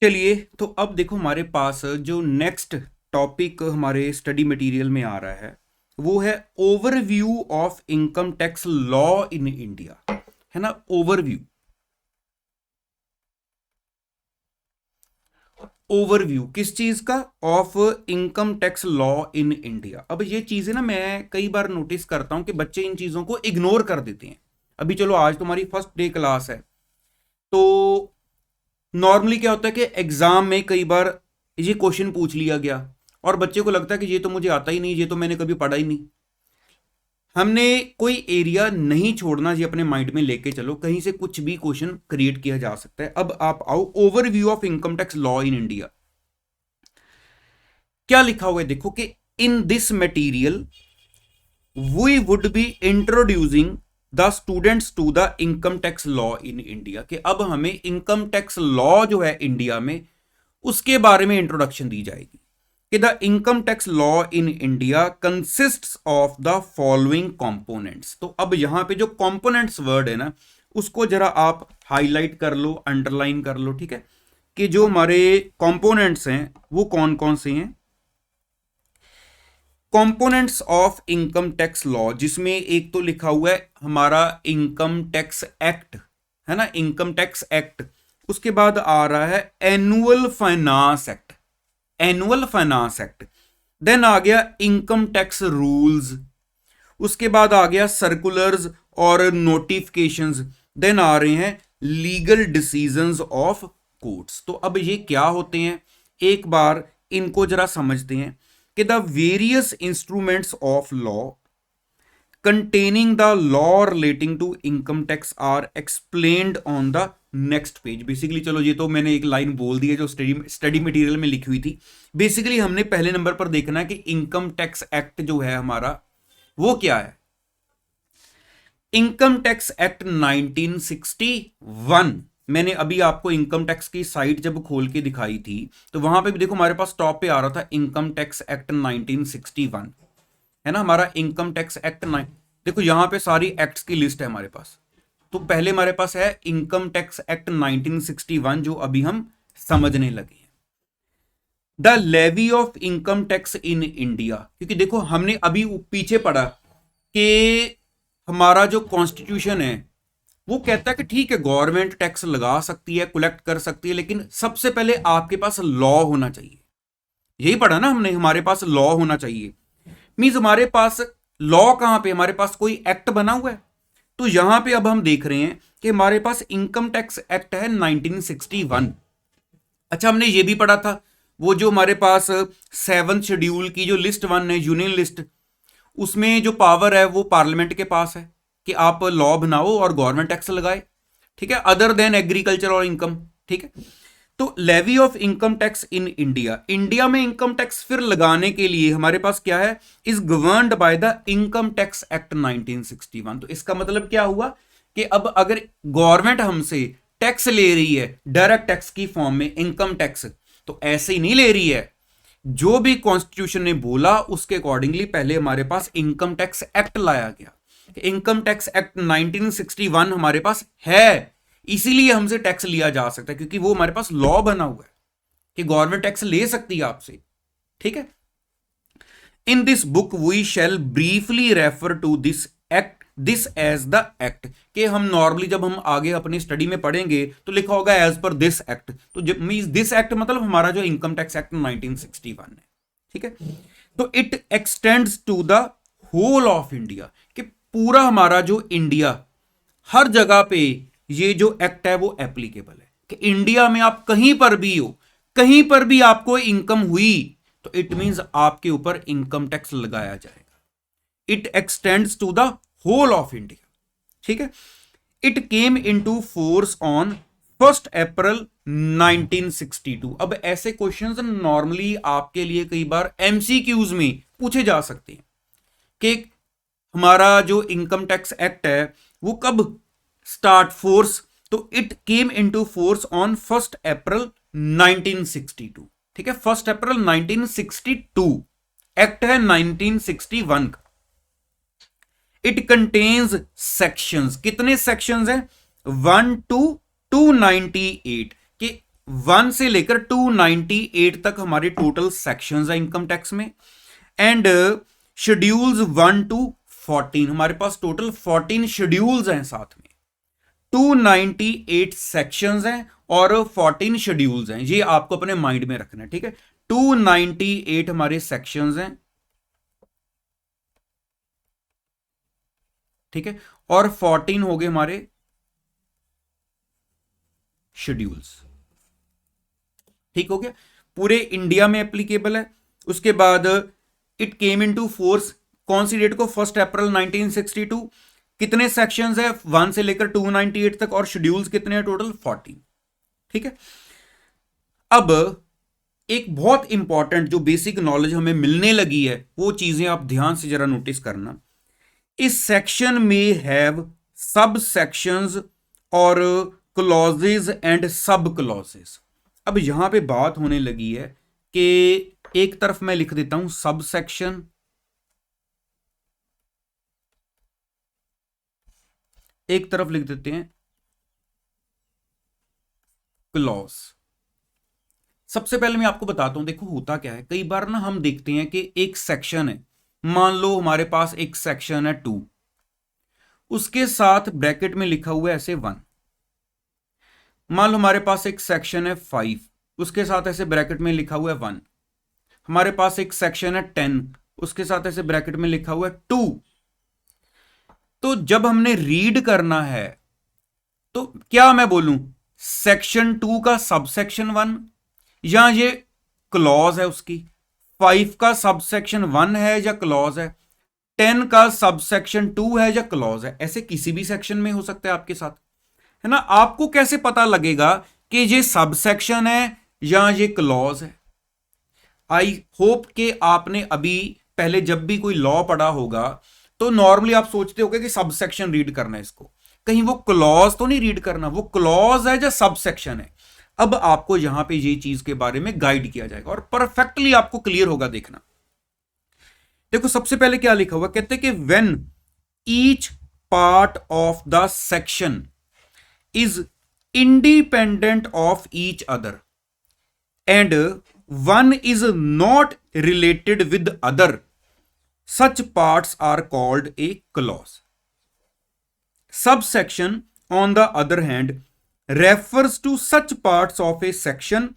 चलिए, तो अब देखो हमारे पास जो नेक्स्ट टॉपिक हमारे स्टडी मटेरियल में आ रहा है वो है overview of income tax law in India. है ना, ओवरव्यू। ओवरव्यू किस चीज का? Of income tax law in India. अब ये चीजें ना मैं कई बार नोटिस करता हूं कि बच्चे इन चीजों को इग्नोर कर देते हैं। अभी चलो, आज तुम्हारी फर्स्ट डे क्लास है, तो नॉर्मली क्या होता है कि एग्जाम में कई बार ये क्वेश्चन पूछ लिया गया और बच्चे को लगता है कि ये तो मुझे आता ही नहीं, ये तो मैंने कभी पढ़ा ही नहीं। हमने कोई एरिया नहीं छोड़ना, ये अपने माइंड में लेके चलो, कहीं से कुछ भी क्वेश्चन क्रिएट किया जा सकता है। अब आप आओ, overview of income tax law in India. क्या लिखा हुआ है देखो कि in this material we would be introducing the students to the income tax law in India. कि अब हमें इनकम टैक्स लॉ जो है इंडिया में, उसके बारे में इंट्रोडक्शन दी जाएगी कि the income tax law in India consists of the following components. तो अब यहां पे जो कंपोनेंट्स वर्ड है ना, उसको जरा आप हाईलाइट कर लो, अंडरलाइन कर लो, ठीक है, कि जो हमारे कंपोनेंट्स हैं वो कौन कौन से हैं। Components of income tax law, जिसमें एक तो लिखा हुआ है हमारा इनकम टैक्स एक्ट, है ना, इनकम टैक्स एक्ट। उसके बाद आ रहा है annual finance act, annual finance act. Then आ गया इनकम टैक्स रूल्स। उसके बाद आ गया सर्कुलर्स और नोटिफिकेशंस। देन आ रहे हैं लीगल डिसीजंस ऑफ कोर्ट्स। तो अब ये क्या होते हैं, एक बार इनको जरा समझते हैं कि the various instruments of law containing the law relating to income tax are explained on the next page. Basically चलो, ये तो मैंने एक लाइन बोल दी है जो स्टडी मटेरियल में लिखी हुई थी। बेसिकली हमने पहले नंबर पर देखना है कि इनकम टैक्स एक्ट जो है हमारा वो क्या है। Income tax act 1961। मैंने अभी आपको इनकम टैक्स की साइट जब खोल के दिखाई थी तो वहां पे भी देखो हमारे पास टॉप पे आ रहा था इनकम टैक्स एक्ट 1961, है ना, हमारा इनकम टैक्स एक्ट 9। देखो यहां पे सारी एक्ट्स की लिस्ट है हमारे पास। तो पहले हमारे पास है इनकम टैक्स एक्ट 1961 जो अभी हम समझने लगे हैं। The levy of income tax in India, क्योंकि देखो हमने अभी पीछे पढ़ा कि हमारा जो कॉन्स्टिट्यूशन है वो कहता है कि ठीक है, गवर्नमेंट टैक्स लगा सकती है, कलेक्ट कर सकती है, लेकिन सबसे पहले आपके पास लॉ होना चाहिए। यही पढ़ा ना हमने, हमारे पास लॉ होना चाहिए। मींस हमारे पास लॉ कहां पे, हमारे पास कोई एक्ट बना हुआ है। तो यहां पे अब हम देख रहे हैं कि हमारे पास इनकम टैक्स एक्ट है 1961। अच्छा, हमने ये भी पढ़ा था वो जो हमारे पास 7th शेड्यूल की जो लिस्ट 1 है, यूनियन लिस्ट, उसमें जो पावर है वो पार्लियामेंट के पास है कि आप लॉ बनाओ और गवर्नमेंट टैक्स लगाए, ठीक है, अदर देन एग्रीकल्चर और इनकम, ठीक है। तो levy of income tax in India, India में इनकम टैक्स फिर लगाने के लिए हमारे पास क्या है, is governed by the income tax act 1961। तो इसका मतलब क्या हुआ कि अब अगर गवर्नमेंट हमसे टैक्स ले रही है डायरेक्ट टैक्स की फॉर्म में, इनकम टैक्स, तो ऐसे ही नहीं ले रही है। जो भी कॉन्स्टिट्यूशन ने बोला उसके अकॉर्डिंगली पहले हमारे पास इनकम टैक्स एक्ट लाया गया। इनकम टैक्स एक्ट 1961 हमारे पास है, इसीलिए हमसे टैक्स लिया जा सकता है, क्योंकि वो हमारे पास लॉ बना हुआ है कि गवर्नमेंट टैक्स ले सकती है आपसे, ठीक है। In this book we shall briefly refer to this act, this as the act. कि हम नॉर्मली जब हम आगे अपनी स्टडी में पढ़ेंगे तो लिखा होगा एज पर दिस एक्ट। तो जब मींस दिस एक्ट मतलब हमारा जो इनकम टैक्स एक्ट 1961 है, ठीक है। तो it extends to the whole of India, कि पूरा हमारा जो इंडिया, हर जगह पे ये जो एक्ट है वो एप्लीकेबल है। कि इंडिया में आप कहीं पर भी हो, कहीं पर भी आपको इनकम हुई तो इट मींस आपके ऊपर इनकम टैक्स लगाया जाएगा। It extends to the whole of India, ठीक है। It came into force on 1 April 1962। अब ऐसे क्वेश्चंस नॉर्मली आपके लिए कई बार एमसीक्यूज में पूछे जा सकते हैं कि हमारा जो इनकम टैक्स एक्ट है वो कब स्टार्ट फोर्स। तो it came into force on 1 April 1962, ठीक है, 1 अप्रैल 1962। एक्ट है 1961 का। इट कंटेन्स सेक्शंस, कितने सेक्शंस हैं, 1 to 298 के 1 से लेकर 298 तक हमारे टोटल सेक्शंस है इनकम टैक्स में, एंड शेड्यूल्स 1 to 14, हमारे पास टोटल 14 शेड्यूल्स हैं साथ में, 298 सेक्शंस हैं और 14 शेड्यूल्स हैं। ये आपको अपने माइंड में रखना है, ठीक है। 298 हमारे सेक्शंस हैं, ठीक है, और 14 हो गए हमारे शेड्यूल्स। ठीक हो गया, पूरे इंडिया में एप्लीकेबल है। उसके बाद इट केम इनटू फोर्स कौन सी डेट को? 1 अप्रैल 1962। कितने सेक्शंस है? 1 से लेकर 298 तक, और शेड्यूल्स कितने हैं? टोटल 14। ठीक है। अब एक बहुत इंपॉर्टेंट जो बेसिक नॉलेज हमें मिलने लगी है, वो चीजें आप ध्यान से जरा नोटिस करना। इस सेक्शन में हैव सब सेक्शंस और क्लॉजेज एंड सब क्लॉजेज। अब यहां पे बात होने लगी है कि एक तरफ मैं लिख देता हूं सब सेक्शन, एक तरफ लिख देते हैं क्लॉज। सबसे पहले मैं आपको बताता हूं, देखो होता क्या है, कई बार ना हम देखते हैं कि एक सेक्शन है, मान लो हमारे पास एक सेक्शन है 2, उसके साथ ब्रैकेट में लिखा हुआ है ऐसे 1। मान लो हमारे पास एक सेक्शन है 5, उसके साथ ऐसे ब्रैकेट में लिखा हुआ है 1। हमारे पास एक सेक्शन है 10, उसके साथ ऐसे ब्रैकेट में लिखा हुआ है 2। तो जब हमने रीड करना है तो क्या मैं बोलूं, सेक्शन 2 का सबसेक्शन 1, या ये क्लॉज है उसकी, 5 का सबसेक्शन 1 है या क्लॉज है, 10 का सबसेक्शन 2 है या क्लॉज है। ऐसे किसी भी सेक्शन में हो सकता है आपके साथ, है ना। आपको कैसे पता लगेगा कि ये सबसेक्शन है या ये क्लॉज है? आई होप कि आपने अभी पहले जब भी कोई लॉ पढ़ा होगा तो नॉर्मली आप सोचते होगे कि सबसेक्शन रीड करना है इसको, कहीं वो क्लॉज तो नहीं रीड करना, वो क्लॉज है या सबसेक्शन है। अब आपको यहां पे ये चीज के बारे में गाइड किया जाएगा और परफेक्टली आपको क्लियर होगा। देखना, देखो सबसे पहले क्या लिखा हुआ, कहते हैं कि when each part of the section is independent of each other and one is not related with other, such parts are called a clause. Subsection, on the other hand, refers to such parts of a section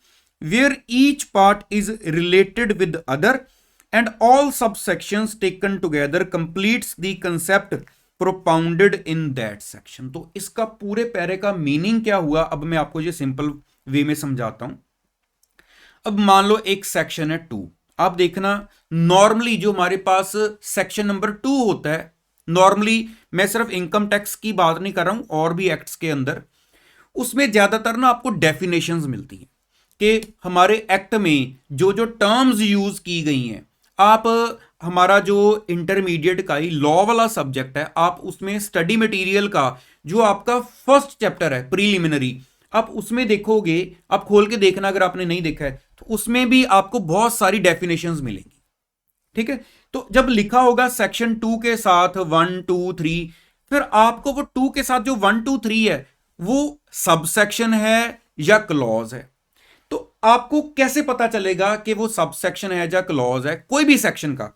where each part is related with other and all subsections taken together completes the concept propounded in that section. तो इसका पूरे पैरे का meaning क्या हुआ, अब मैं आपको ये सिंपल वे में समझाता हूं। अब मान लो एक सेक्शन है 2, आप देखना नॉर्मली जो हमारे पास सेक्शन नंबर 2 होता है, नॉर्मली मैं सिर्फ इनकम टैक्स की बात नहीं कर रहा हूं, और भी एक्ट्स के अंदर उसमें ज्यादातर ना आपको डेफिनेशंस मिलती हैं कि हमारे एक्ट में जो जो टर्म्स यूज की गई हैं। आप हमारा जो इंटरमीडिएट का ही लॉ वाला सब्जेक्ट है, आप उसमें स्टडी मटेरियल का जो आपका फर्स्ट चैप्टर है प्रीलिमिनरी, आप उसमें देखोगे, आप खोल के देखना अगर आपने नहीं देखा है तो उसमें भी आपको बहुत सारी डेफिनेशंस मिलेंगी। ठीक है, तो जब लिखा होगा सेक्शन 2 के साथ 1 2 3, फिर आपको वो 2 के साथ जो 1 2 3 है वो सबसेक्शन है या क्लॉज है। तो आपको कैसे पता चलेगा कि वो सबसेक्शन है या क्लॉज है कोई भी सेक्शन का?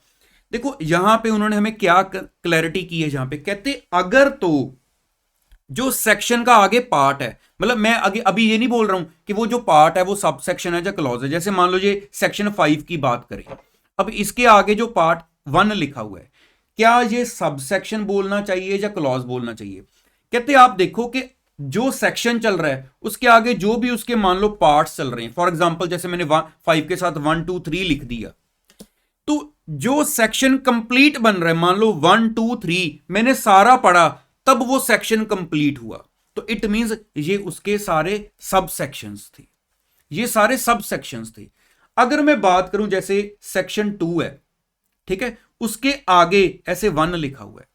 देखो यहां पे उन्होंने हमें क्या क्लैरिटी की है, यहां पे कहते अगर तो जो सेक्शन का आगे पार्ट है, मतलब मैं आगे अभी ये नहीं बोल रहा हूं कि वो जो पार्ट है वो सबसेक्शन है या क्लॉज है। जैसे मान लो ये सेक्शन 5 की बात करें, अब इसके आगे जो पार्ट 1 लिखा हुआ है, क्या ये सबसेक्शन बोलना चाहिए या क्लॉज बोलना चाहिए? कहते आप देखो कि जो सेक्शन चल रहा है उसके आगे जो भी उसके मान लो पार्ट्स चल रहे हैं, फॉर एग्जांपल जैसे मैंने 5 के साथ 1 2 3 लिख दिया, तो जो सेक्शन कंप्लीट बन रहा है, मान लो 1 2 3 मैंने सारा पढ़ा, तब वो सेक्शन कंप्लीट हुआ, तो इट मींस ये उसके सारे सब सेक्शंस थे, ये सारे सब सेक्शंस थे। अगर मैं बात करूं जैसे सेक्शन 2 है, ठीक है, उसके आगे ऐसे 1 लिखा हुआ है,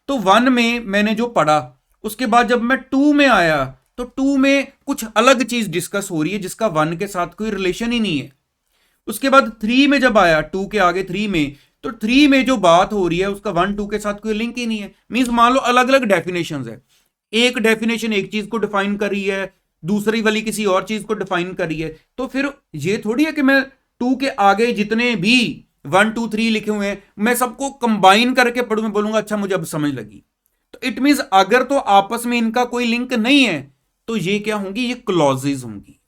तो 1 में मैंने जो पढ़ा, उसके बाद जब मैं 2 में आया तो 2 में कुछ अलग चीज डिस्कस हो रही है जिसका 1 के साथ कोई रिलेशन ही नहीं है। उसके बाद 3 में जब आया, 2 के आगे 3 में, तो 3 में जो बात हो रही है उसका 1 2 के साथ कोई लिंक ही नहीं है। मींस मान लो अलग अलग डेफिनेशंस है, एक डेफिनेशन एक चीज को डिफाइन कर रही है, दूसरी वाली किसी और चीज को डिफाइन करी है, तो फिर ये थोड़ी है कि मैं 2 के आगे जितने भी 1 2 3 लिखे हुए हैं मैं सबको कंबाइन करके पढ़ूं, मैं बोलूंगा अच्छा मुझे अब समझ लगी। तो इट मींस अगर तो आपस में इनका कोई लिंक नहीं है तो ये क्या होंगी, ये क्लॉजेज होंगी,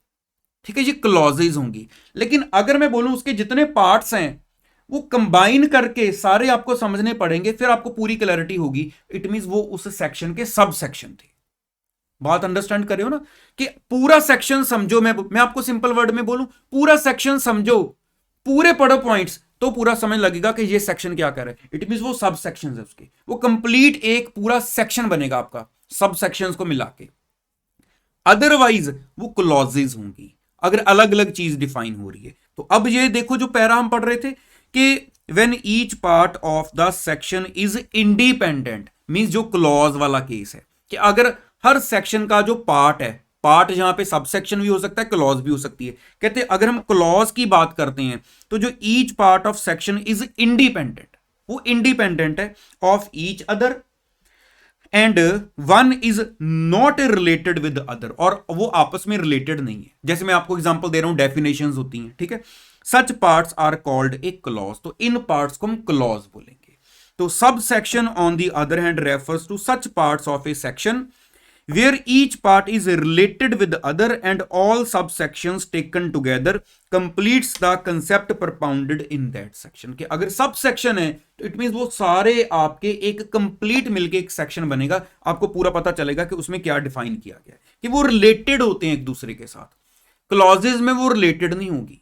ठीक है, ये क्लॉजेज होंगी। लेकिन अगर मैं बोलूं उसके जितने पार्ट्स हैं वो कंबाइन करके सारे आपको समझने पड़ेंगे, फिर आपको पूरी क्लैरिटी होगी, इट मींस वो उस सेक्शन के सब सेक्शन थे। बात अंडरस्टैंड कर रहे हो ना, कि पूरा सेक्शन समझो, मैं आपको सिंपल वर्ड में बोलूं, पूरा सेक्शन समझो, पूरे पढ़ो पॉइंट्स, तो पूरा समझ लगेगा कि ये सेक्शन क्या कर रहा है। इट मींस वो सब सेक्शन है उसके, वो कंप्लीट एक पूरा सेक्शन बनेगा आपका सब सेक्शंस को मिला के। अदरवाइज वो क्लॉजेज होंगी अगर अलग अलग चीज डिफाइन हो रही है। तो अब ये देखो जो पैरा हम पढ़ रहे थे कि when each part of the section is independent, means जो क्लॉज वाला केस है कि अगर हर सेक्शन का जो पार्ट है, पार्ट जहां पे सब सेक्शन भी हो सकता है, क्लॉज भी हो सकती है, कहते अगर हम क्लॉज की बात करते हैं तो जो each part of section is independent, वो इंडिपेंडेंट है of each other and one is not related with other, और वो आपस में रिलेटेड नहीं है। जैसे मैं आपको एग्जांपल दे रहा हूं, डेफिनेशंस होती हैं, ठीक है, such parts are called a clause, तो इन पार्ट्स को हम क्लॉज बोलेंगे। तो sub section on the other hand refers to such parts of a section where each part is related with the other and all subsections taken together completes the concept propounded in that section। कि अगर sub section है तो it means वो सारे आपके एक complete मिलके एक सेक्शन बनेगा, आपको पूरा पता चलेगा कि उसमें क्या डिफाइन किया गया है, कि वो रिलेटेड होते हैं एक दूसरे के साथ। क्लॉजेज में वो रिलेटेड नहीं होगी।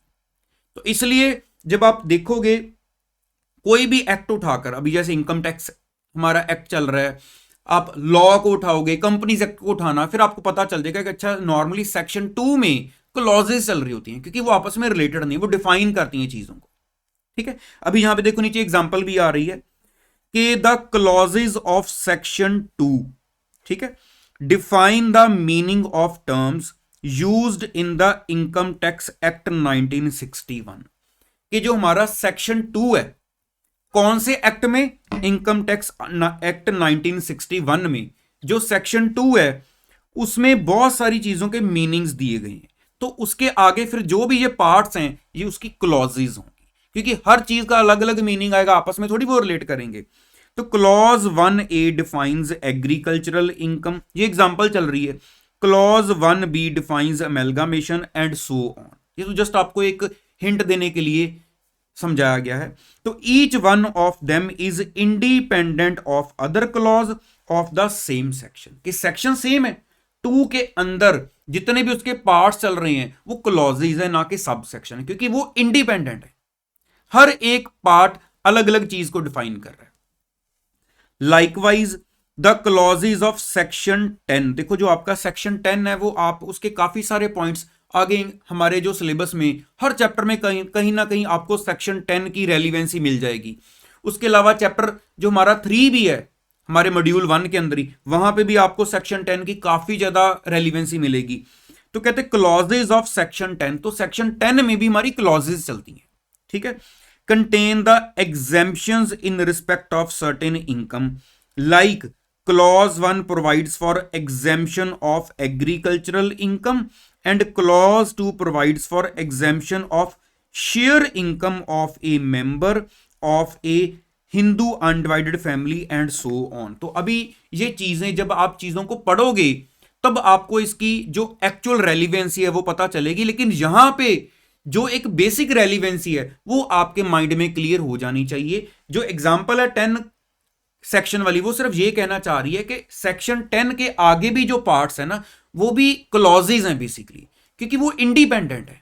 तो इसलिए जब आप देखोगे कोई भी एक्ट उठाकर, अभी जैसे इनकम टैक्स हमारा एक्ट चल रहा है, आप लॉ को उठाओगे, कंपनीज एक्ट को उठाना, फिर आपको पता चल जाएगा कि अच्छा नॉर्मली सेक्शन 2 में क्लॉजेस चल रही होती हैं क्योंकि वो आपस में रिलेटेड नहीं, वो डिफाइन करती हैं चीजों को, ठीक है। अभी यहां पे देखो नीचे एग्जांपल भी आ रही है कि द क्लॉजेज ऑफ सेक्शन 2, ठीक है, define the meaning of terms used in the income tax act 1961। कि जो हमारा सेक्शन 2 है, कौन से एक्ट में, इनकम टैक्स एक्ट 1961 में जो सेक्शन 2 है उसमें बहुत सारी चीजों के मीनिंग्स दिए गए हैं। तो उसके आगे फिर जो भी ये पार्ट्स हैं ये उसकी क्लॉजेज होंगी, क्योंकि हर चीज का अलग अलग मीनिंग आएगा, आपस में थोड़ी वो रिलेट करेंगे। तो clause 1A defines agricultural income, ये एग्जांपल चल रही है। Clause 1B defines amalgamation and so on. ये तो जस्ट आपको एक हिंट देने के लिए समझाया गया है। तो each one of them is independent of other clause of the same section. कि सेक्शन सेम है, 2 के अंदर जितने भी उसके पार्ट्स चल रहे हैं वो क्लॉजेज है, ना कि सब सेक्शन, क्योंकि वो इंडिपेंडेंट है, हर एक पार्ट अलग अलग चीज को डिफाइन कर रहा है। Likewise the clauses of section 10, देखो जो आपका सेक्शन 10 है वो आप उसके काफी सारे पॉइंट्स आगे हमारे जो सिलेबस में हर चैप्टर में कहीं ना कहीं आपको सेक्शन 10 की रेलिवेंसी मिल जाएगी। उसके अलावा चैप्टर जो हमारा 3 भी है हमारे मॉड्यूल 1 के अंदर ही, वहां पे भी आपको सेक्शन 10 की काफी ज्यादा रेलिवेंसी मिलेगी। तो कहते हैं क्लॉजेज ऑफ सेक्शन 10, तो सेक्शन 10 में भी हमारी क्लॉजेज चलती हैं, ठीक है। Contain the exemptions in respect of certain income, like clause 1 provides for exemption of agricultural income and clause 2 provides for exemption of share income of a member of a Hindu undivided family and so on। तो अभी ये चीजें जब आप चीजों को पढ़ोगे तब आपको इसकी जो एक्चुअल रेलिवेंसी है वो पता चलेगी, लेकिन यहां पे जो एक बेसिक रेलिवेंसी है वो आपके माइंड में क्लियर हो जानी चाहिए। जो एग्जांपल है 10 सेक्शन वाली, वो सिर्फ ये कहना चाह रही है कि सेक्शन 10 के आगे भी जो पार्ट्स है ना वो भी क्लॉजेज हैं बेसिकली, क्योंकि वो इंडिपेंडेंट है,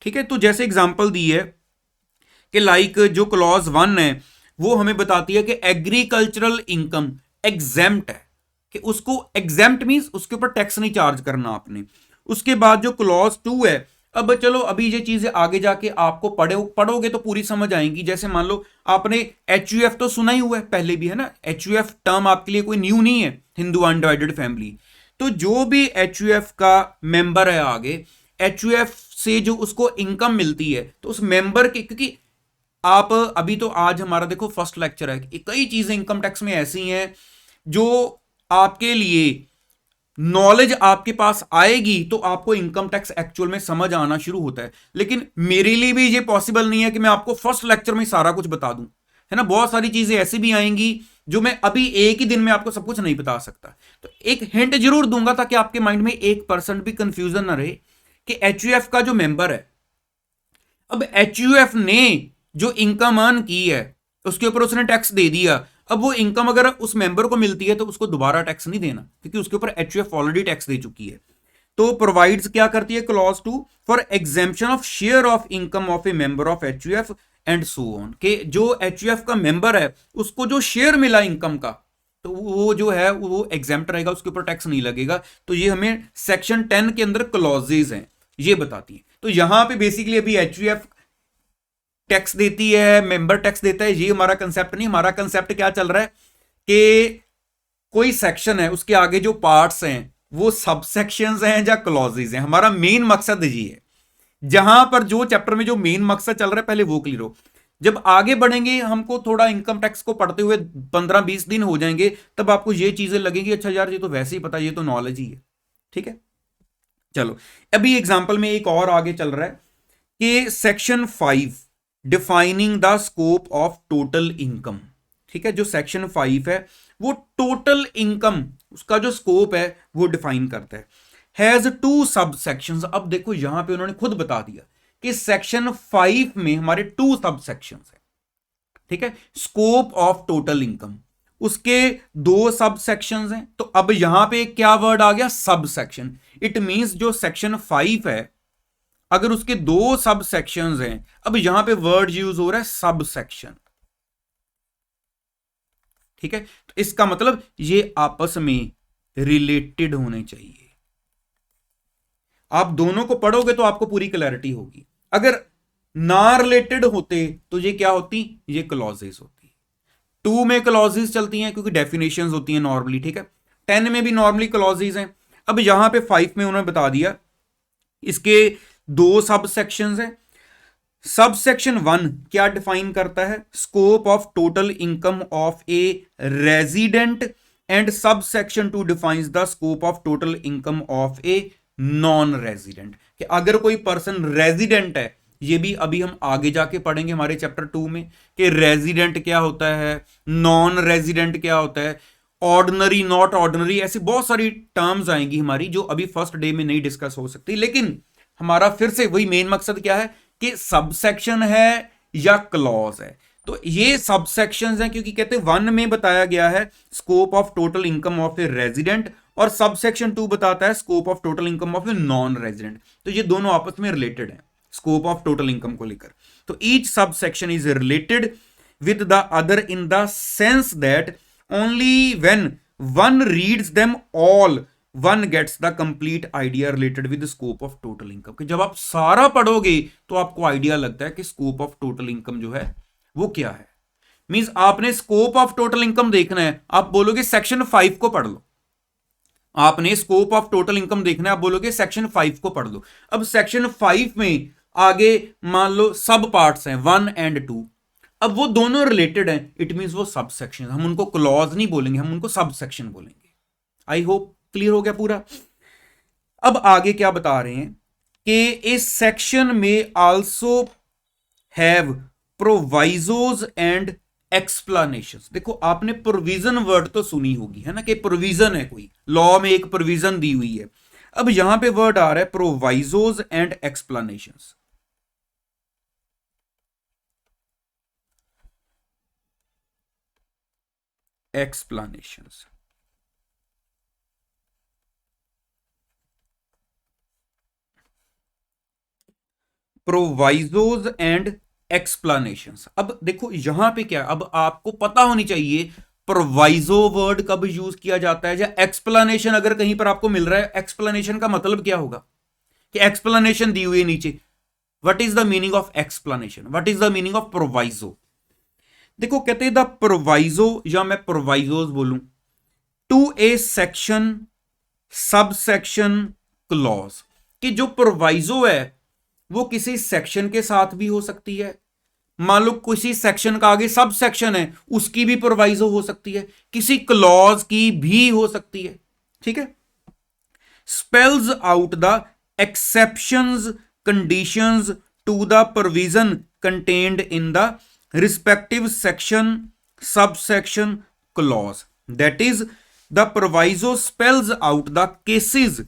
ठीक है। तो जैसे एग्जांपल दी है कि लाइक जो क्लॉज 1 है वो हमें बताती है कि एग्रीकल्चरल इनकम एग्जेम्प्ट है, कि उसको एग्जेम्प्ट मींस उसके ऊपर टैक्स नहीं चार्ज करना आपने। उसके बाद जो क्लॉज 2 है, अब चलो अभी ये चीजें आगे जाके आपको पढ़ोगे तो पूरी समझ आएंगी। जैसे मान लो आपने HUF तो सुना ही हुआ है पहले भी, है ना, HUF टर्म आपके लिए कोई न्यू नहीं है, हिंदू अनडिवाइडेड फैमिली। तो जो भी HUF का मेंबर है आगे, HUF से जो उसको इनकम मिलती है तो उस मेंबर की, क्योंकि आप अभी तो आज हमारा देखो फर्स्ट लेक्चर है, कई चीजें इनकम टैक्स में ऐसी हैं जो आपके लिए नॉलेज आपके पास आएगी तो आपको इनकम टैक्स एक्चुअल में समझ आना शुरू होता है। लेकिन मेरे लिए भी ये पॉसिबल नहीं है कि मैं आपको फर्स्ट लेक्चर में सारा कुछ बता दूं, है ना। बहुत सारी चीजें ऐसी भी आएंगी जो मैं अभी एक ही दिन में आपको सब कुछ नहीं बता सकता। तो एक हिंट जरूर दूंगा ताकि आपके माइंड में 1% भी कंफ्यूजन ना रहे कि एचयूएफ का जो मेंबर है, अब एचयूएफ ने जो इनकम अर्न की है उसके ऊपर उसने टैक्स दे दिया। अब वो इनकम अगर उस मेंबर को मिलती है तो उसको दोबारा टैक्स नहीं देना, क्योंकि उसके ऊपर एचयूएफ ऑलरेडी टैक्स दे चुकी है। तो प्रोवाइड्स क्या करती है, clause 2 for exemption of share of income of A member of HUF and so on, के जो एचयूएफ का मेंबर है उसको जो शेयर मिला इनकम का, तो वो जो है वो एग्जेम्प्ट रहेगा, उसके ऊपर टैक्स नहीं लगेगा। तो ये हमें सेक्शन 10 के अंदर क्लॉजेज हैं ये बताती है। तो यहां पे बेसिकली अभी एचयूएफ टैक्स देती है, मेंबर टैक्स देता है, ये हमारा कंसेप्ट नहीं। हमारा कंसेप्ट क्या चल रहा है कि कोई सेक्शन है उसके आगे जो पार्ट्स हैं वो सब सेक्शंस हैं या क्लॉजेज हैं। हमारा मेन मकसद ये है, जहां पर जो चैप्टर में जो मेन मकसद चल रहा है पहले वो क्लियर हो। जब आगे बढ़ेंगे हमको थोड़ा इनकम टैक्स को पढ़ते हुए 15-20 दिन हो जाएंगे, तब आपको ये चीजें लगेंगी अच्छा यार ये तो वैसे ही पता, ये तो नॉलेज ही है। ठीक है, चलो अभी एग्जाम्पल में एक और आगे चल रहा है कि section 5 defining the scope of total income. ठीक है, जो सेक्शन 5 है वो टोटल इनकम उसका जो स्कोप है वो डिफाइन करता है। हैज 2 सब सेक्शंस। अब देखो यहां पे उन्होंने खुद बता दिया कि सेक्शन 5 में हमारे 2 सब सेक्शंस है। ठीक है, स्कोप ऑफ टोटल इनकम, उसके 2 सब सेक्शंस हैं। तो अब यहां पे क्या वर्ड आ गया, सब सेक्शन। इट मींस जो सेक्शन 5 है अगर उसके 2 सब सेक्शंस हैं, अब यहां पे वर्ड यूज हो रहा है सब सेक्शन। ठीक है, तो इसका मतलब ये आपस में रिलेटेड होने चाहिए। आप दोनों को पढ़ोगे तो आपको पूरी क्लैरिटी होगी। अगर ना रिलेटेड होते तो ये क्या होती, ये क्लॉजेस होती। 2 में क्लॉजेस चलती हैं क्योंकि डेफिनेशंस होती हैं नॉर्मली। ठीक है, 10 में भी नॉर्मली क्लॉजेस हैं। अब यहां पे 5 में उन्होंने बता दिया इसके 2 सब सेक्शंस हैं। सब सेक्शन 1 क्या डिफाइन करता है, scope of total income of a resident, and sub section 2 defines the scope of total income of a non resident. कि अगर कोई पर्सन रेजिडेंट है, ये भी अभी हम आगे जाके पढ़ेंगे हमारे चैप्टर 2 में कि रेजिडेंट क्या होता है, नॉन रेजिडेंट क्या होता है, ऑर्डिनरी नॉट ऑर्डिनरी, ऐसी बहुत सारी टर्म्स आएंगी हमारी जो अभी फर्स्ट डे में नहीं डिस्कस हो सकती। लेकिन हमारा फिर से वही मेन मकसद क्या है कि सब सेक्शन है या क्लॉज है। तो ये सब सेक्शंस हैं क्योंकि कहते हैं 1 में बताया गया है scope of total income of a resident, और सब सेक्शन 2 बताता है scope of total income of a non resident. तो ये दोनों आपस में रिलेटेड हैं स्कोप ऑफ टोटल इनकम को लेकर। तो each sub section is related with the other in the sense that only when one reads them all one gets the complete idea related with scope of total income. कि जब आप सारा पढ़ोगे तो आपको आइडिया लगता है कि स्कोप ऑफ टोटल इनकम जो है वो क्या है। मींस आपने स्कोप ऑफ टोटल इनकम देखना है, आप बोलोगे सेक्शन 5 को पढ़ लो। आपने स्कोप ऑफ टोटल इनकम देखना है, आप बोलोगे सेक्शन 5 को पढ़ लो। अब सेक्शन 5 में आगे मान लो सब पार्ट्स हैं 1 एंड 2, अब वो दोनों रिलेटेड हैं, इट मींस वो सब सेक्शन। हम उनको क्लॉज नहीं बोलेंगे, हम उनको सब सेक्शन बोलेंगे। आई होप क्लियर हो गया पूरा। अब आगे क्या बता रहे हैं कि इस सेक्शन में आल्सो हैव प्रोवाइजोज एंड एक्सप्लेनेशंस। देखो आपने प्रोविजन वर्ड तो सुनी होगी, है ना, कि प्रोविजन है, कोई लॉ में एक प्रोविजन दी हुई है। अब यहां पे वर्ड आ रहा है provisos and explanations. Explanations, provisos and explanations. अब देखो यहां पे क्या, अब आपको पता होनी चाहिए प्रोवाइजो वर्ड कब यूज किया जाता है, या एक्सप्लेनेशन अगर कहीं पर आपको मिल रहा है, एक्सप्लेनेशन का मतलब क्या होगा कि एक्सप्लेनेशन दी हुई है नीचे। What is the meaning of explanation, what is the meaning of proviso. देखो कहते हैं द प्रोवाइजो, या मैं प्रोवाइजोज बोलूं, to a section sub section clause. कि जो प्रोवाइजो है वो किसी सेक्शन के साथ भी हो सकती है, मान लो किसी सेक्शन का आगे सब सेक्शन है उसकी भी प्रोवाइजो हो सकती है, किसी क्लॉज की भी हो सकती है। ठीक है, spells out the exceptions, conditions to the provision contained in the respective section, subsection, clause. That is, the proviso spells out the cases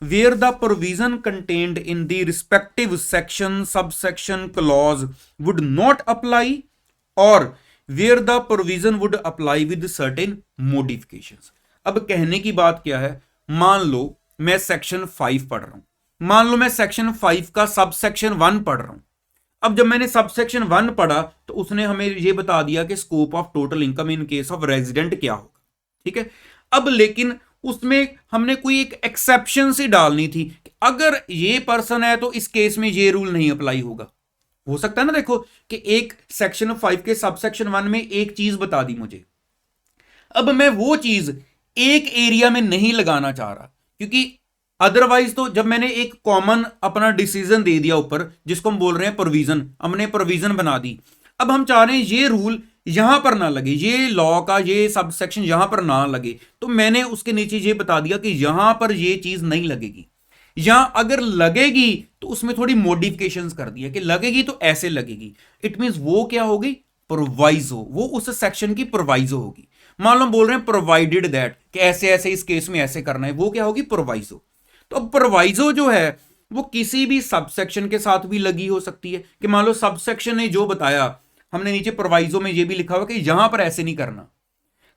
where the provision contained in the respective section, subsection, clause would not apply, or where the provision would apply with certain modifications. अब कहने की बात क्या है, मान लो मैं section 5 पढ़ रहा हूं, मान लो मैं सेक्शन 5 का सबसेक्शन 1 पढ़ रहा हूं। अब जब मैंने सबसेक्शन 1 पढ़ा तो उसने हमें ये बता दिया कि scope of total income in case of resident क्या होगा, ठीक है। अब लेकिन उसमें हमने कोई एक एक्सेप्शन सी डालनी थी कि अगर ये पर्सन है तो इस केस में ये रूल नहीं अप्लाई होगा। हो सकता है ना, देखो कि एक सेक्शन 5 के सबसेक्शन 1 में एक चीज बता दी मुझे, अब मैं वो चीज एक एरिया में नहीं लगाना चाह रहा, क्योंकि अदरवाइज तो जब मैंने एक कॉमन अपना डिसीजन दे दिया ऊपर जिसको हम बोल रहे हैं प्रोविजन, हमने प्रोविजन बना दी, अब हम चाह रहे हैं ये रूल यहां पर ना लगे, ये लॉ का ये सबसेक्शन यहां पर ना लगे, तो मैंने उसके नीचे ये बता दिया कि यहां पर ये चीज नहीं लगेगी, यहां अगर लगेगी तो उसमें थोड़ी मॉडिफिकेशंस कर दिया कि लगेगी तो ऐसे लगेगी। इट मींस वो क्या होगी, प्रोवाइजो, वो उस सेक्शन की प्रोवाइजो होगी। मान लो हम बोल रहे हैं प्रोवाइडेड दैट कि ऐसे ऐसे इस केस में ऐसे करना है, वो क्या होगी, प्रोवाइजो। तो अब प्रोवाइजो जो है वो किसी भी सबसेक्शन के साथ भी लगी हो सकती है कि मान लो सबसेक्शन ने जो बताया, हमने नीचे प्रोवाइजो में ये भी लिखा हुआ कि यहां पर ऐसे नहीं करना,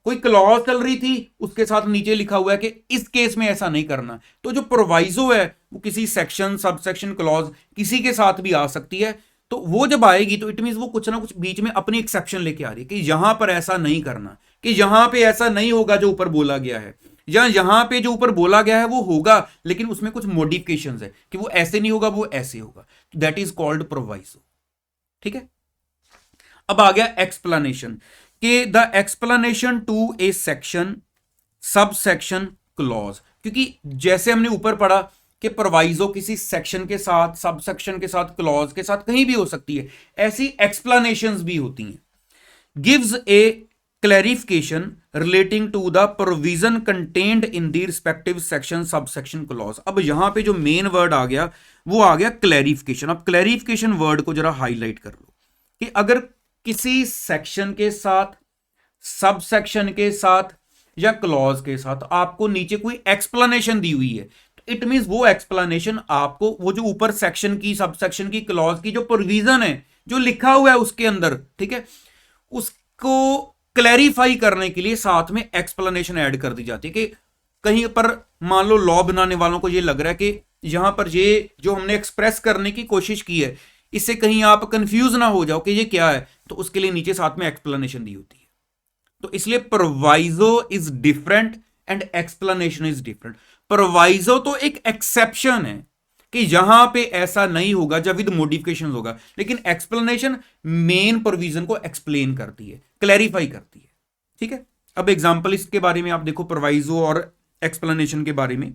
कोई क्लॉज चल रही थी उसके साथ नीचे लिखा हुआ है कि इस केस में ऐसा नहीं करना। तो जो प्रोवाइजो है वो किसी सेक्शन, सबसेक्शन, क्लॉज किसी के साथ भी आ सकती है, तो वो जब आएगी तो इट मींस वो कुछ ना कुछ बीच में अपनी एक्सेप्शन लेके आ रही है कि यहां पर ऐसा नहीं करना, कि यहां पे ऐसा नहीं होगा जो ऊपर बोला गया है, या यहां पे जो ऊपर बोला गया है वो होगा लेकिन उसमें कुछ मॉडिफिकेशंस है कि वो ऐसे नहीं होगा, वो ऐसे होगा। दैट इज कॉल्ड प्रोवाइजो, ठीक है। अब आ गया एक्सप्लेनेशन कि the explanation to a section, sub section, clause, क्योंकि जैसे हमने ऊपर पढ़ा कि प्रोवाइजो किसी सेक्शन के साथ, सब सेक्शन के साथ, क्लॉज के साथ कहीं भी हो सकती है, ऐसी एक्सप्लेनेशंस भी होती हैं। Gives a clarification relating to the provision contained in the respective section, subsection, clause. अब यहां पे जो मेन वर्ड आ गया वो आ गया क्लैरिफिकेशन। अब क्लैरिफिकेशन वर्ड को जरा हाईलाइट कर लो कि अगर किसी सेक्शन के साथ, सब सेक्शन के साथ या क्लॉज के साथ आपको नीचे कोई एक्सप्लेनेशन दी हुई है, तो इट मींस वो एक्सप्लेनेशन आपको वो जो ऊपर सेक्शन की, सब सेक्शन की, क्लॉज की जो प्रोविजन है जो लिखा हुआ है उसके अंदर, ठीक है, उसको क्लैरिफाई करने के लिए साथ में एक्सप्लेनेशन ऐड कर दी जाती है कि कहीं पर मान लो लॉ बनाने वालों को ये लग रहा है कि यहां पर ये जो हमने एक्सप्रेस करने की कोशिश की है इससे कहीं आप कंफ्यूज ना हो जाओ कि ये क्या है, तो उसके लिए नीचे साथ में एक्सप्लेनेशन दी होती है। तो इसलिए proviso is different and explanation is different. Proviso तो एक एक्सेप्शन है कि यहां पे ऐसा नहीं होगा जब विद मॉडिफिकेशन होगा, लेकिन एक्सप्लेनेशन मेन प्रोविजन को एक्सप्लेन करती है, क्लैरिफाई करती है, ठीक है। अब एग्जांपल इसके बारे में आप देखो, प्रोवाइजो और एक्सप्लेनेशन के बारे में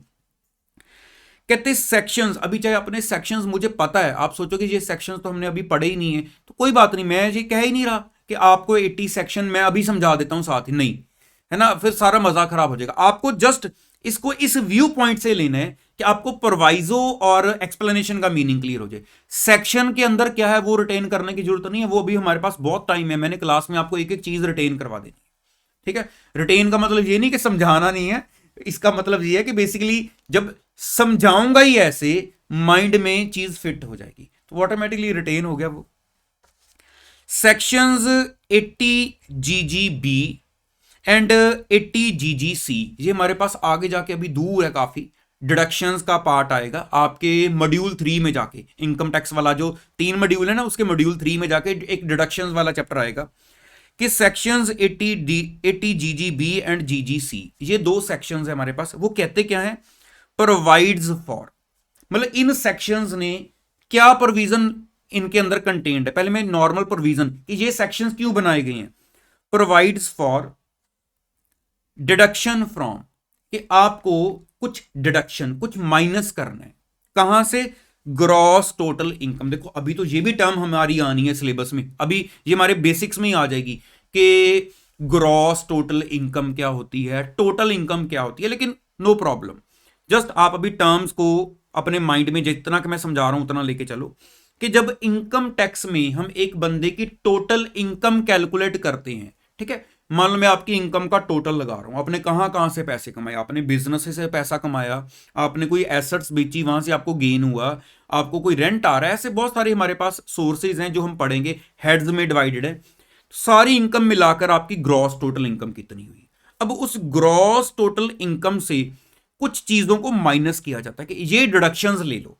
कहते सेक्शंस। अभी चाहे अपने सेक्शंस मुझे पता है, आप सोचोगे ये सेक्शंस तो हमने अभी पढ़े ही नहीं है, तो कोई बात नहीं, मैं ये कह ही नहीं रहा कि आपको 80 सेक्शन मैं अभी समझा देता हूं साथ ही, नहीं है ना, फिर सारा मजा खराब हो जाएगा। आपको जस्ट इसको इस व्यू पॉइंट से लेना है कि आपको प्रोवाइजो और एक्सप्लेनेशन का मीनिंग क्लियर हो जाए। सेक्शन के अंदर क्या है वो रिटेन करने की जरूरत नहीं है, वो अभी हमारे पास बहुत टाइम है, मैंने क्लास में आपको एक एक चीज रिटेन करवा देनी है, ठीक है। रिटेन का मतलब ये नहीं कि समझाना नहीं है, इसका मतलब ये है कि बेसिकली जब समझाऊंगा ही ऐसे माइंड में चीज फिट हो जाएगी तो ऑटोमेटिकली रिटेन हो गया वो। सेक्शंस 80 GGB एंड 80 GGC ये हमारे पास आगे जाके अभी दूर है काफी, डिडक्शंस का पार्ट आएगा आपके मॉड्यूल 3 में जाके, इनकम टैक्स वाला जो 3 मॉड्यूल है ना उसके मॉड्यूल 3 में जाके एक डिडक्शंस वाला चैप्टर आएगा कि सेक्शंस 80 GGB एंड GGC ये दो सेक्शंस है हमारे पास। वो कहते क्या है, प्रोवाइड्स फॉर, मतलब इन सेक्शंस ने क्या प्रोविजन इनके अंदर कंटेन्ड है। पहले मैं नॉर्मल प्रोविजन कि ये सेक्शंस क्यों बनाए गए हैं, प्रोवाइड्स फॉर डिडक्शन फ्रॉम, कि आपको कुछ डिडक्शन, कुछ माइनस करना है, कहां से, ग्रॉस टोटल इनकम। देखो अभी तो ये भी टर्म हमारी आनी है सिलेबस में, अभी ये हमारे बेसिक्स में ही आ जाएगी कि ग्रॉस टोटल इनकम क्या होती है, टोटल इनकम क्या होती है, लेकिन नो प्रॉब्लम, जस्ट आप अभी टर्म्स को अपने माइंड में जितना कि मैं समझा रहा हूं उतना लेके चलो कि जब इनकम टैक्स में हम एक बंदे की टोटल इनकम कैलकुलेट करते हैं, ठीक है, मान लो मैं आपकी इनकम का टोटल लगा रहा हूं, आपने कहां कहां से पैसे कमाए, आपने बिजनेस से पैसा कमाया, आपने कोई एसेट्स बेची वहां से आपको गेन हुआ, आपको कोई रेंट आ रहा है, ऐसे बहुत सारे हमारे पास सोर्सेज हैं जो हम पढ़ेंगे, हेड्स में डिवाइडेड है, सारी इनकम मिलाकर आपकी ग्रॉस टोटल इनकम कितनी हुई। अब उस ग्रॉस टोटल इनकम से कुछ चीजों को माइनस किया जाता है कि ये डिडक्शंस ले लो,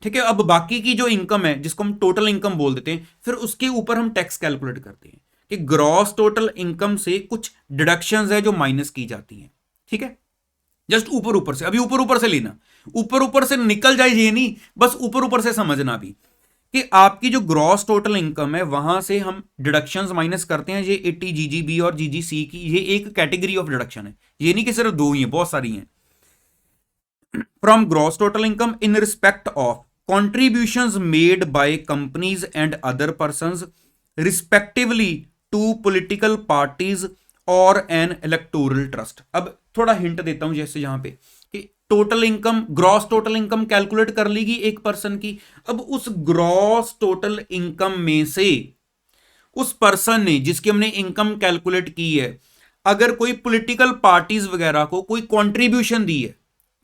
ठीक है। अब बाकी की जो इनकम है जिसको हम टोटल इनकम बोल देते हैं, फिर उसके ऊपर हम टैक्स कैलकुलेट करते हैं कि ग्रॉस टोटल इनकम से कुछ डिडक्शंस है जो माइनस की जाती हैं, ठीक है। जस्ट ऊपर ऊपर से, अभी ऊपर ऊपर से लेना, ऊपर ऊपर से निकल जाए ये नहीं, बस ऊपर ऊपर से समझना भी कि आपकी जो ग्रॉस टोटल इनकम है वहां से हम डिडक्शंस माइनस करते हैं। ये 80 जीजीबी और जीजीसी की ये एक कैटेगरी ऑफ डिडक्शन है, ये नहीं कि सिर्फ दो ही है, बहुत सारी हैं। From gross total income in respect of contributions made by companies and other persons respectively to political parties or an electoral trust। अब थोड़ा हिंट देता हूं, जैसे यहां पे कि total income, gross total income calculate कर लीगी एक पर्सन की। अब उस ग्रॉस टोटल इनकम में से उस पर्सन ने जिसकी हमने इनकम कैलकुलेट की है, अगर कोई पॉलिटिकल पार्टीज वगैरह को कोई कंट्रीब्यूशन दी है,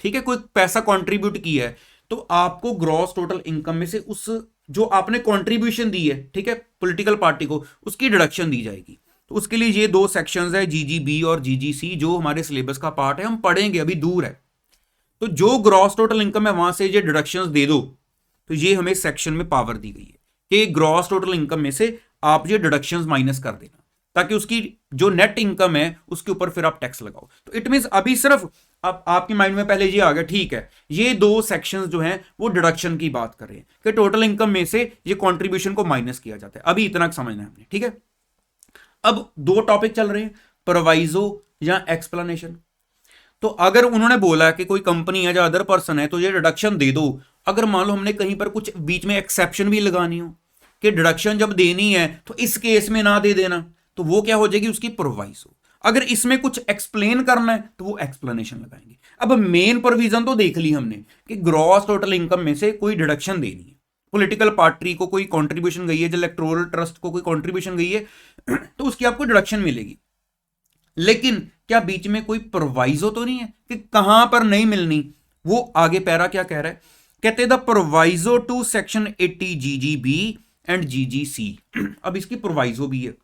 ठीक है, कोई पैसा कंट्रीब्यूट किया है, तो आपको ग्रॉस टोटल इनकम में से उस जो आपने कंट्रीब्यूशन दी है, ठीक है, पॉलिटिकल पार्टी को, उसकी डिडक्शन दी जाएगी। तो उसके लिए ये दो सेक्शंस है, जीजीबी और जीजीसी, जो हमारे सिलेबस का पार्ट है, हम पढ़ेंगे, अभी दूर है। तो जो ग्रॉस टोटल इनकम है वहां से ये डिडक्शंस दे दो, तो ये हमें सेक्शन में पावर दी गई है कि ग्रॉस टोटल इनकम में से आप ये डिडक्शंस माइनस कर देना, ताकि उसकी जो नेट इनकम है उसके ऊपर फिर आप टैक्स लगाओ। तो इट मींस अभी सिर्फ आपके माइंड में पहले ये आ गया, ठीक है, ये दो सेक्शंस जो हैं वो डिडक्शन की बात कर रहे हैं कि टोटल इनकम में से ये कंट्रीब्यूशन को माइनस किया जाता है। अभी इतना समझना है हमने, ठीक है। अब दो टॉपिक चल रहे हैं, प्रोवाइजो या एक्सप्लेनेशन। तो अगर उन्होंने बोला कि कोई कंपनी है या अदर पर्सन है तो ये डिडक्शन दे दो, अगर मान लो हमने कहीं पर कुछ बीच में एक्सेप्शन भी लगानी हो कि डिडक्शन जब देनी है तो इस केस में ना दे देना, तो वो क्या हो जाएगी, उसकी प्रोवाइजो। अगर इसमें कुछ एक्सप्लेन करना है तो वो एक्सप्लेनेशन लगाएंगे। अब मेन प्रोविजन तो देख ली हमने कि ग्रॉस टोटल इनकम में से कोई डिडक्शन देनी है, पॉलिटिकल पार्टी को कोई कंट्रीब्यूशन गई है, जो इलेक्टोरल ट्रस्ट को कोई कंट्रीब्यूशन गई है तो उसकी आपको डिडक्शन मिलेगी। लेकिन क्या बीच में कोई प्रोवाइजो तो नहीं है कि कहां पर नहीं मिलनी? वो आगे पैरा क्या कह रहा है, कहते the proviso to section 80 GGB and GGC. अब इसकी प्रोवाइजो भी है,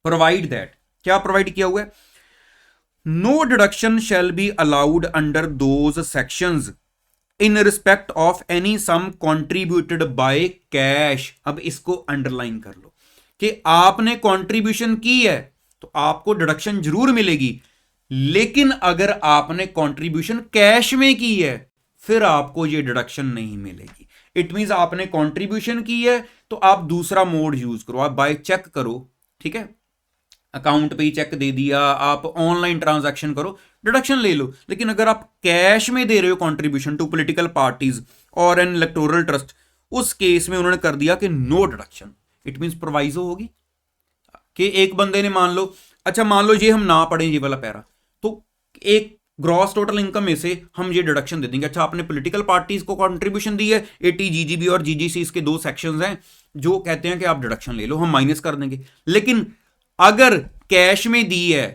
प्रोवाइड दैट, क्या प्रोवाइड किया हुआ है, no deduction shall be allowed under those sections in respect of any sum contributed by cash. अब इसको अंडरलाइन कर लो कि आपने कंट्रीब्यूशन की है तो आपको डिडक्शन जरूर मिलेगी, लेकिन अगर आपने कंट्रीब्यूशन कैश में की है फिर आपको यह डिडक्शन नहीं मिलेगी। इट मींस आपने कंट्रीब्यूशन की है तो आप दूसरा मोड यूज करो, आप बाय चेक करो, ठीक है, अकाउंट पे ही चेक दे दिया, आप ऑनलाइन ट्रांजैक्शन करो, डिडक्शन ले लो। लेकिन अगर आप कैश में दे रहे हो कंट्रीब्यूशन टू पॉलिटिकल पार्टीज और एन इलेक्टोरल ट्रस्ट, उस केस में उन्होंने कर दिया कि no deduction. It means proviso होगी कि एक बंदे ने मान लो, अच्छा मान लो ये हम ना पढ़ें ये वाला पैरा, तो एक ग्रॉस टोटल इनकम में से हम ये डिडक्शन दे देंगे। अच्छा आपने पॉलिटिकल पार्टीज को कंट्रीब्यूशन दी है, 80 जीजीबी और जीजीसी, इसके दो सेक्शंस हैं जो कहते हैं कि आप डिडक्शन ले लो, हम माइनस कर देंगे। लेकिन अगर कैश में दी है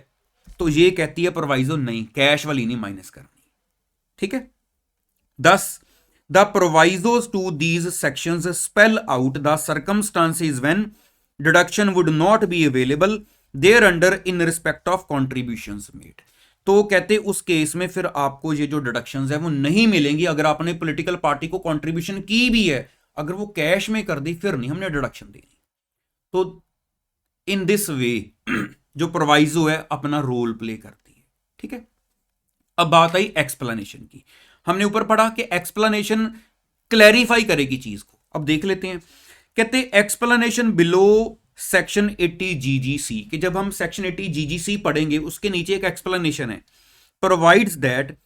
तो ये कहती है प्रोवाइजो नहीं, कैश वाली नहीं माइनस करनी, ठीक है। Thus the provisos to these sections spell out the circumstances when deduction would not be available there under in respect of contributions made. तो कहते उस केस में फिर आपको ये जो डिडक्शंस है वो नहीं मिलेंगी अगर आपने पॉलिटिकल पार्टी को कंट्रीब्यूशन की भी है, अगर वो कैश में कर दी फिर नहीं हमने डिडक्शन देनी। तो इन दिस वे जो प्रोवाइजो है अपना रोल प्ले करती है, ठीक है। अब बात आई एक्सप्लेनेशन की। हमने ऊपर पढ़ा कि एक्सप्लेनेशन क्लैरिफाई करेगी चीज को। अब देख लेते हैं, कहते एक्सप्लेनेशन बिलो सेक्शन 80 जीजीसी, कि जब हम सेक्शन 80 जीजीसी पढ़ेंगे उसके नीचे एक एक्सप्लेनेशन है, provides that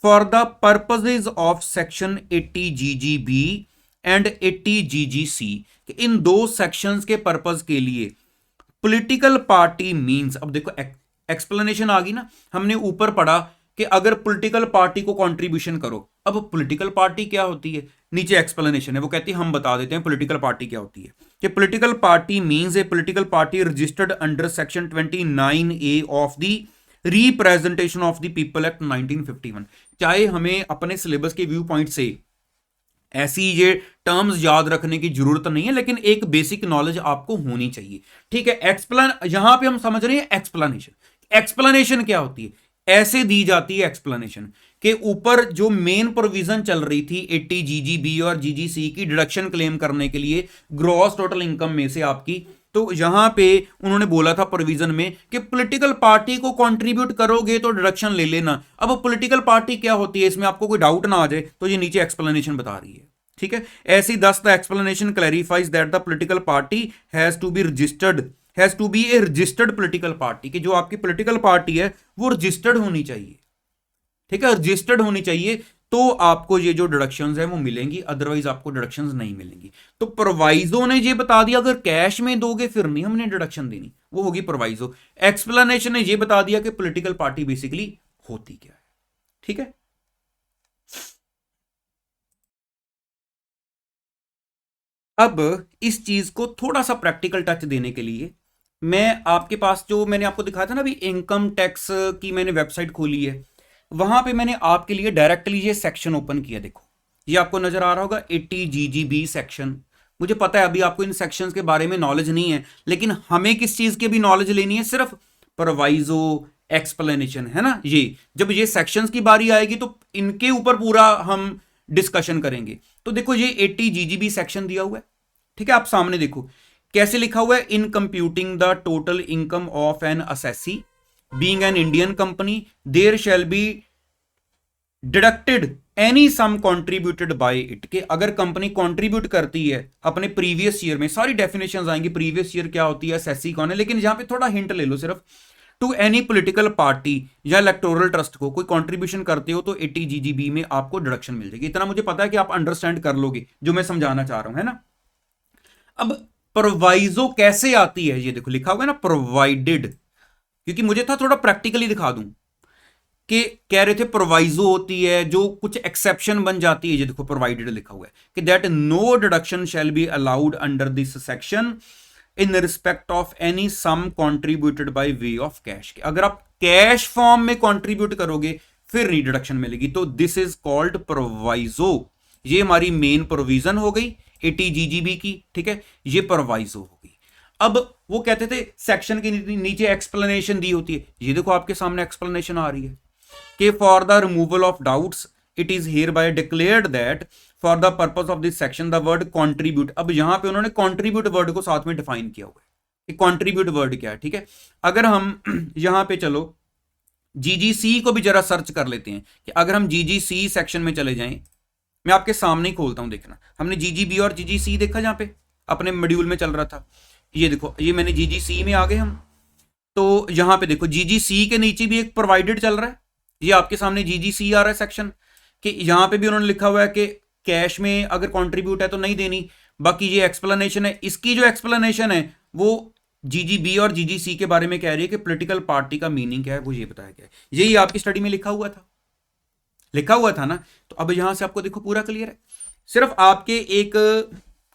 for the purposes of section 80 GGB and 80 GGC, इन दो सेक्शंस के पर्पस के लिए पॉलिटिकल पार्टी मींस। अब देखो एक्सप्लेनेशन आ गई ना, हमने ऊपर पढ़ा कि अगर पॉलिटिकल पार्टी को कंट्रीब्यूशन करो। अब पॉलिटिकल पार्टी क्या होती है, नीचे एक्सप्लेनेशन है, वो कहती है हम बता देते हैं पॉलिटिकल पार्टी क्या होती है कि political party means A political party registered under section 29A of the representation of the people act 1951। चाहे हमें अपने सिलेबस के व्यू पॉइंट से ऐसी ये टर्म्स याद रखने की जरूरत नहीं है, लेकिन एक बेसिक नॉलेज आपको होनी चाहिए, ठीक है। यहां पे हम समझ रहे हैं एक्सप्लेनेशन। एक्सप्लेनेशन क्या होती है, ऐसे दी जाती है एक्सप्लेनेशन के ऊपर जो मेन प्रोविजन चल रही थी 80 जीजीबी और जीजीसी की डिडक्शन क्लेम करने के लिए ग्रॉस टोटल इनकम में से आपकी, तो यहां पे उन्होंने बोला था प्रोविजन में कि पॉलिटिकल पार्टी को कंट्रीब्यूट करोगे तो डिडक्शन ले लेना। अब पॉलिटिकल पार्टी क्या होती है, इसमें आपको कोई डाउट ना आ जाए तो ये नीचे एक्सप्लेनेशन बता रही है, ठीक है। ऐसी thus the explanation clarifies that the political party has to be a registered political party, कि जो आपकी पॉलिटिकल पार्टी है वो रजिस्टर्ड होनी चाहिए, ठीक है, रजिस्टर्ड होनी चाहिए, तो आपको ये जो डिडक्शंस है वो मिलेंगी, अदरवाइज आपको डिडक्शंस नहीं मिलेंगी। तो प्रोवाइजो ने ये बता दिया अगर कैश में दोगे फिर नहीं हमने डिडक्शन देनी, वो होगी प्रोवाइजो। एक्सप्लेनेशन ने ये बता दिया कि पॉलिटिकल पार्टी बेसिकली होती क्या है, ठीक है। अब इस चीज को थोड़ा सा प्रैक्टिकल टच देने के लिए मैं आपके पास जो मैंने आपको दिखाया था ना अभी इनकम टैक्स की मैंने वेबसाइट खोली है, वहां पे मैंने आपके लिए डायरेक्टली ये सेक्शन ओपन किया। देखो ये आपको नजर आ रहा होगा 80 जीजीबी सेक्शन। मुझे पता है अभी आपको इन सेक्शंस के बारे में नॉलेज नहीं है, लेकिन हमें किस चीज की भी नॉलेज लेनी है, सिर्फ प्रोवाइजो एक्सप्लेनेशन, है ना। ये जब ये सेक्शंस की बारी आएगी तो इनके ऊपर पूरा हम डिस्कशन करेंगे। तो देखो ये 80 जीजीबी सेक्शन दिया हुआ है, ठीक है। आप सामने देखो कैसे लिखा हुआ है, in computing the total income of an assessee being an Indian company there shall be deducted any sum contributed by it, के अगर कंपनी कंट्रीब्यूट करती है अपने प्रीवियस ईयर में, सारी डेफिनेशंस आएंगी प्रीवियस ईयर क्या होती है, असेसी कौन है, लेकिन यहां पे थोड़ा हिंट ले लो सिर्फ, टू एनी पॉलिटिकल पार्टी या इलेक्टोरल ट्रस्ट को कोई कंट्रीब्यूशन करते हो तो 80 जीजीबी में आपको डिडक्शन मिल जाएगी। इतना मुझे पता है कि आप अंडरस्टैंड कर लोगे जो मैं समझाना चाह रहा हूं, है ना। अब प्रोवाइजो कैसे आती है, ये देखो लिखा हुआ है ना प्रोवाइडेड, क्योंकि मुझे था थोड़ा प्रैक्टिकली दिखा दूं कि कह रहे थे प्रोवाइजो होती है जो कुछ एक्सेप्शन बन जाती है। ये देखो प्रोवाइडेड लिखा हुआ है कि that no deduction shall be allowed under this section in respect of any sum contributed by way of cash. अगर आप कैश फॉर्म में कंट्रीब्यूट करोगे फिर नहीं डिडक्शन मिलेगी, तो दिस इज कॉल्ड प्रोवाइजो। ये हमारी मेन प्रोविजन हो गई 80 जीजीबी की, ठीक है, ये प्रोवाइजो हो गई। अब वो कहते थे सेक्शन के नीचे एक्सप्लेनेशन दी होती है, ये देखो आपके सामने एक्सप्लेनेशन आ रही है कि for the removal of doubts it is here bye declared that for the purpose of this section the word contribute. अब यहां पे उन्होंने कंट्रीब्यूट वर्ड को साथ में डिफाइन किया हुआ है कि कंट्रीब्यूट वर्ड क्या है, ठीक है। अगर हम यहां पे चलो जीजीसी को भी जरा सर्च कर लेते हैं कि अगर हम जीजीसी सेक्शन में चले जाएं, मैं आपके सामने ही खोलता हूं, देखना हमने जीजीबी और जीजीसी देखा जहां पे अपने मॉड्यूल में चल रहा था, ये देखो ये मैंने जीजीसी में आ गए हम, तो यहां पे देखो जीजीसी के नीचे भी एक प्रोवाइडेड चल रहा है, ये आपके सामने जीजीसी आ रहा है सेक्शन कि यहां पे भी उन्होंने लिखा हुआ है कि कैश में अगर कंट्रीब्यूट है तो नहीं देनी। बाकी ये एक्सप्लेनेशन है, इसकी जो एक्सप्लेनेशन है वो जीजीबी और जीजीसी के बारे में कह रही है कि पॉलिटिकल पार्टी का मीनिंग क्या है वो ये बताया गया है, यही आपकी स्टडी में लिखा हुआ था ना। तो अब यहां से आपको देखो पूरा क्लियर है। सिर्फ आपके एक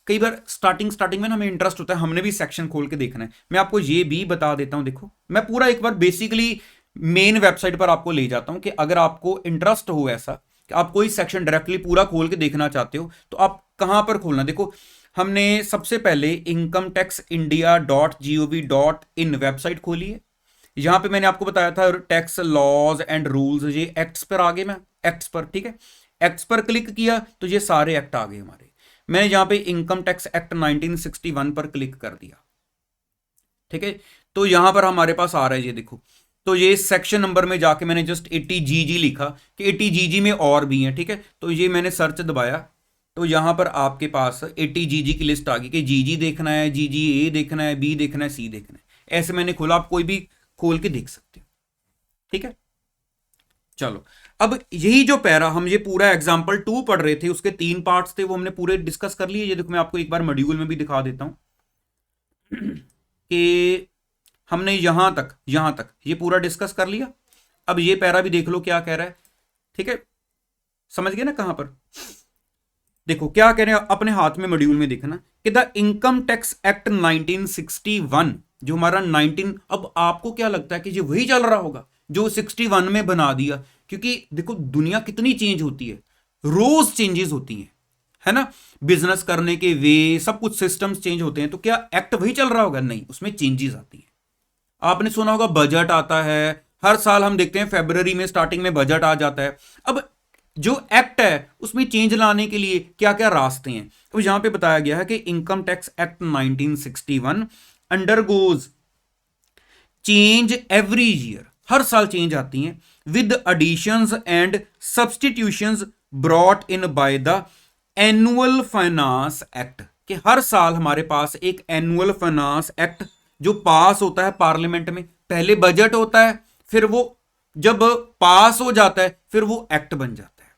कई बार स्टार्टिंग में ना हमें इंटरेस्ट होता है, हमने भी सेक्शन खोल के देखना है, मैं आपको ये भी बता देता हूं। देखो मैं पूरा एक बार बेसिकली मेन वेबसाइट पर आपको ले जाता हूं कि अगर आपको इंटरेस्ट हो ऐसा कि आप कोई सेक्शन डायरेक्टली पूरा खोल के देखना चाहते हो तो आप कहां पर खोलना। देखो हमने सबसे पहले इनकम टैक्स india.gov.in वेबसाइट खोली है, यहां पे मैंने आपको बताया था टैक्स लॉज एंड रूल्स, ये एक्ट्स पर आ गए, मैं एक्ट्स पर, ठीक है, एक्ट्स पर क्लिक किया तो ये सारे एक्ट आ गए हमारे। मैंने यहां पे इनकम टैक्स एक्ट 1961 पर क्लिक कर दिया, ठीक है, तो यहां पर हमारे पास आ रहा है ये देखो, तो ये सेक्शन नंबर में जाके मैंने जस्ट 80 जीजी लिखा कि 80 जीजी में और भी हैं, ठीक है, तो ये मैंने सर्च दबाया तो यहां पर आपके पास 80 जीजी की लिस्ट आ गई कि जीजी देखना है, जीजी ए देखना है, बी देखना है, सी देखना है, ऐसे मैंने खोला, आप कोई भी खोल के देख सकते हो, ठीक है। चलो अब यही जो पैरा हम ये पूरा एग्जाम्पल 2 पढ़ रहे थे उसके 3 पार्ट्स थे वो हमने पूरे डिस्कस कर लिए। ये देखो मैं आपको एक बार मॉड्यूल में भी दिखा देता हूं कि हमने यहां तक ये पूरा डिस्कस कर लिया। अब ये पैरा भी देख लो क्या कह रहा है, ठीक है, समझ गए ना कहां पर। देखो क्या कह रहे हैं अपने हाथ में मॉड्यूल में देखना कि द इनकम टैक्स एक्ट 1961 जो हमारा 19, अब आपको क्या लगता है कि ये वही चल रहा होगा जो 61 में बना दिया? क्योंकि देखो दुनिया कितनी चेंज होती है, रोज चेंजेस होती हैं, है ना, बिजनेस करने के वे सब कुछ सिस्टम्स चेंज होते हैं, तो क्या एक्ट वही चल रहा होगा? नहीं, उसमें चेंजेस आती हैं। आपने सुना होगा बजट आता है हर साल, हम देखते हैं फरवरी में स्टार्टिंग में बजट आ जाता है। अब जो एक्ट है उसमें चेंज लाने के लिए क्या क्या रास्ते हैं, तो यहां पे बताया गया है कि income tax act 1961 undergoes change every year, हर साल चेंज आती हैं, with additions and substitutions brought in by the annual finance act, कि हर साल हमारे पास एक एनुअल फाइनेंस एक्ट जो पास होता है पार्लियामेंट में। पहले बजट होता है, फिर वो जब पास हो जाता है फिर वो एक्ट बन जाता है,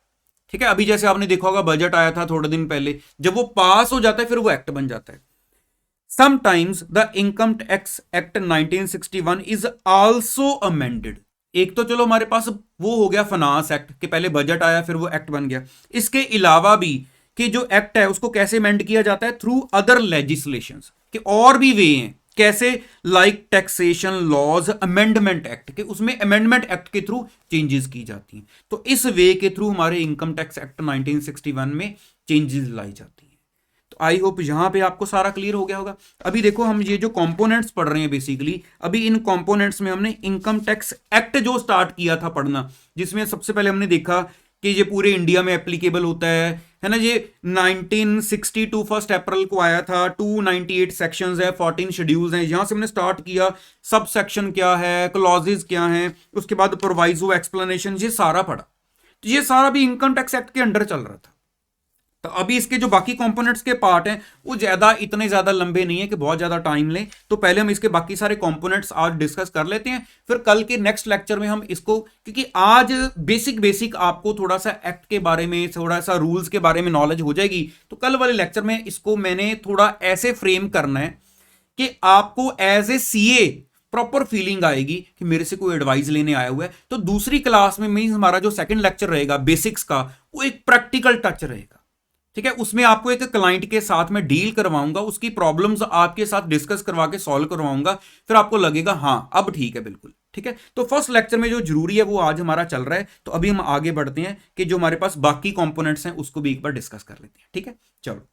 ठीक है। अभी जैसे आपने देखा होगा बजट आया था थोड़े दिन पहले, जब वो पास हो जाता है फिर वो एक्ट बन जाता है। Sometimes the income tax act 1961 is also amended. एक तो चलो हमारे पास वो हो गया फाइनेंस एक्ट कि पहले बजट आया फिर वो एक्ट बन गया, इसके अलावा भी कि जो एक्ट है उसको कैसे अमेंड किया जाता है, थ्रू अदर लेजिस्लेशंस, कि और भी वे हैं कैसे, like taxation laws amendment act, के उसमें अमेंडमेंट एक्ट के थ्रू चेंजेस की जाती हैं। तो इस वे के थ्रू हमारे इनकम टैक्स एक्ट 1961 में चेंजेस लाई जाती हैं। तो आई होप यहां पे आपको सारा क्लियर हो गया होगा। अभी देखो हम ये जो कंपोनेंट्स पढ़ रहे हैं बेसिकली, अभी इन कंपोनेंट्स में हमने इनकम टैक्स एक्ट जो स्टार्ट किया था पढ़ना, जिसमें सबसे पहले हमने देखा कि ये पूरे इंडिया में एप्लीकेबल होता है ना, ये 1962 फर्स्ट अप्रैल को आया था, 298 सेक्शंस है, 14 शेड्यूल्स हैं, यहां से हमने स्टार्ट किया, सब सेक्शन क्या है, क्लॉजेज क्या हैं, उसके बाद प्रोवाइजो एक्सप्लेनेशन, ये सारा पढ़ा। तो ये सारा भी इनकम टैक्स एक्ट के अंडर चल रहा था। तो अभी इसके जो बाकी कंपोनेंट्स के पार्ट हैं वो इतने ज्यादा लंबे नहीं है कि बहुत ज्यादा टाइम लें, तो पहले हम इसके बाकी सारे कंपोनेंट्स आज डिस्कस कर लेते हैं, फिर कल के नेक्स्ट लेक्चर में हम इसको, क्योंकि आज बेसिक आपको थोड़ा सा एक्ट के बारे में, थोड़ा सा रूल्स के बारे में नॉलेज हो जाएगी, तो कल वाले लेक्चर में इसको मैंने थोड़ा ऐसे फ्रेम करना है कि आपको as a CA proper feeling आएगी कि मेरे से कोई एडवाइस लेने आया हुआ है। तो दूसरी क्लास में मींस हमारा जो सेकंड लेक्चर रहेगा बेसिक्स का, वो एक प्रैक्टिकल टच रहेगा, ठीक है। उसमें आपको एक क्लाइंट के साथ में डील करवाऊंगा, उसकी प्रॉब्लम्स आपके साथ डिस्कस करवा के सॉल्व करवाऊंगा, फिर आपको लगेगा हाँ अब ठीक है, बिल्कुल ठीक है। तो फर्स्ट लेक्चर में जो जरूरी है वो आज हमारा चल रहा है, तो अभी हम आगे बढ़ते हैं कि जो हमारे पास बाकी कंपोनेंट्स हैं उसको भी एक बार डिस्कस कर लेते हैं, ठीक है। चलो।